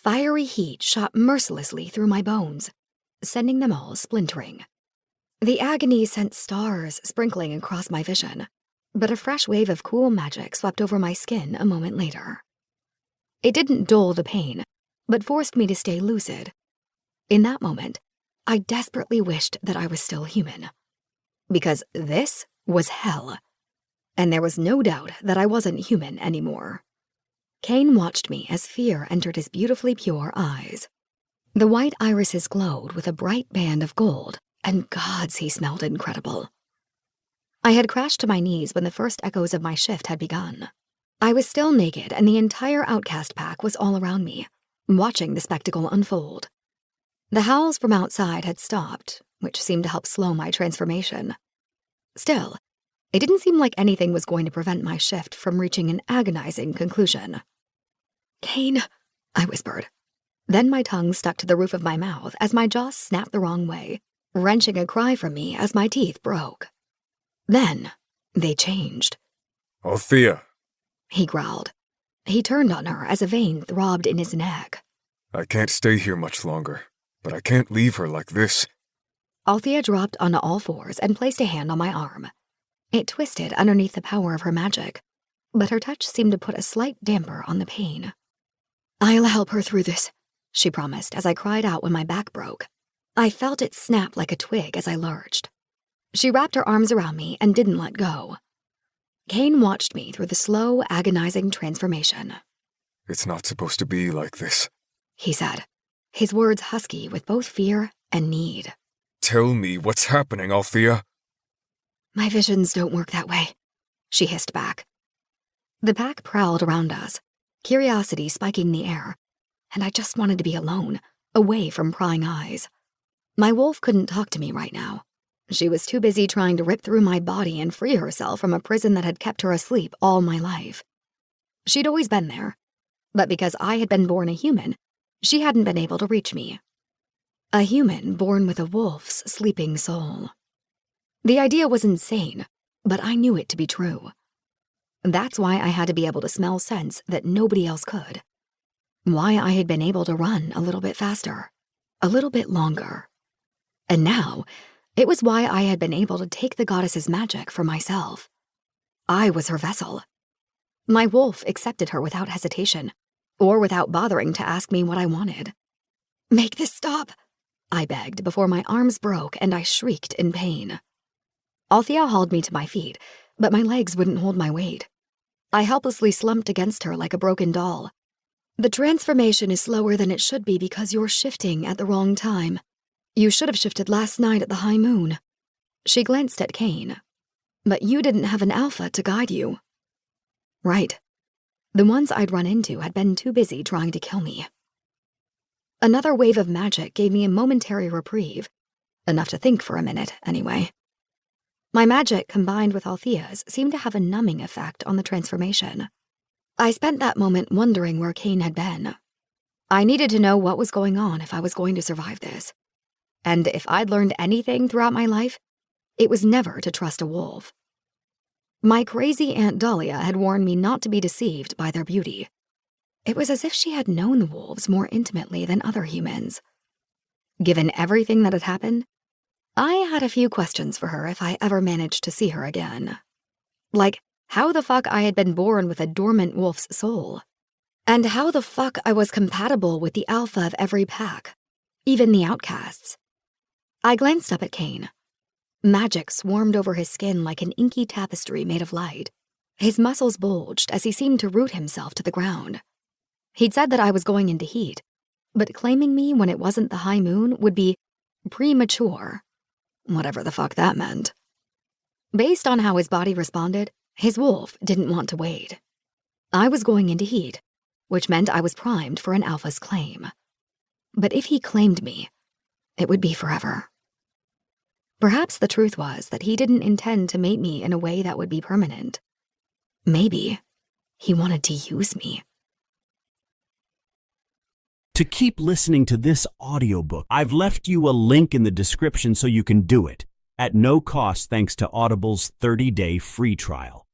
Fiery heat shot mercilessly through my bones, sending them all splintering. The agony sent stars sprinkling across my vision, but a fresh wave of cool magic swept over my skin a moment later. It didn't dull the pain, but forced me to stay lucid. In that moment, I desperately wished that I was still human. Because this was hell, and there was no doubt that I wasn't human anymore. Kane watched me as fear entered his beautifully pure eyes. The white irises glowed with a bright band of gold, and gods, he smelled incredible. I had crashed to my knees when the first echoes of my shift had begun. I was still naked, and the entire outcast pack was all around me, watching the spectacle unfold. The howls from outside had stopped, which seemed to help slow my transformation. Still, it didn't seem like anything was going to prevent my shift from reaching an agonizing conclusion. "Kane," I whispered. Then my tongue stuck to the roof of my mouth as my jaw snapped the wrong way, wrenching a cry from me as my teeth broke. Then, they changed. "Althea," he growled. He turned on her as a vein throbbed in his neck. "I can't stay here much longer, but I can't leave her like this." Althea dropped onto all fours and placed a hand on my arm. It twisted underneath the power of her magic, but her touch seemed to put a slight damper on the pain. "I'll help her through this," she promised as I cried out when my back broke. I felt it snap like a twig as I lurched. She wrapped her arms around me and didn't let go. Kane watched me through the slow, agonizing transformation. "It's not supposed to be like this," he said, his words husky with both fear and need. "Tell me what's happening, Althea." "My visions don't work that way," she hissed back. The pack prowled around us, curiosity spiking the air, and I just wanted to be alone, away from prying eyes. My wolf couldn't talk to me right now. She was too busy trying to rip through my body and free herself from a prison that had kept her asleep all my life. She'd always been there, but because I had been born a human, she hadn't been able to reach me. A human born with a wolf's sleeping soul. The idea was insane, but I knew it to be true. That's why I had to be able to smell scents that nobody else could. Why I had been able to run a little bit faster, a little bit longer. And now, it was why I had been able to take the goddess's magic for myself. I was her vessel. My wolf accepted her without hesitation, or without bothering to ask me what I wanted. "Make this stop," I begged before my arms broke and I shrieked in pain. Althea hauled me to my feet, but my legs wouldn't hold my weight. I helplessly slumped against her like a broken doll. "The transformation is slower than it should be because you're shifting at the wrong time. You should have shifted last night at the high moon." She glanced at Kane. "But you didn't have an alpha to guide you." Right. The ones I'd run into had been too busy trying to kill me. Another wave of magic gave me a momentary reprieve. Enough to think for a minute, anyway. My magic, combined with Althea's, seemed to have a numbing effect on the transformation. I spent that moment wondering where Kane had been. I needed to know what was going on if I was going to survive this. And if I'd learned anything throughout my life, it was never to trust a wolf. My crazy Aunt Dahlia had warned me not to be deceived by their beauty. It was as if she had known the wolves more intimately than other humans. Given everything that had happened, I had a few questions for her if I ever managed to see her again. Like, how the fuck I had been born with a dormant wolf's soul. And how the fuck I was compatible with the alpha of every pack, even the outcasts. I glanced up at Kane. Magic swarmed over his skin like an inky tapestry made of light. His muscles bulged as he seemed to root himself to the ground. He'd said that I was going into heat, but claiming me when it wasn't the high moon would be premature. Whatever the fuck that meant. Based on how his body responded, his wolf didn't want to wait. I was going into heat, which meant I was primed for an alpha's claim. But if he claimed me, it would be forever. Perhaps the truth was that he didn't intend to mate me in a way that would be permanent. Maybe he wanted to use me. To keep listening to this audiobook, I've left you a link in the description so you can do it, at no cost thanks to Audible's 30-day free trial.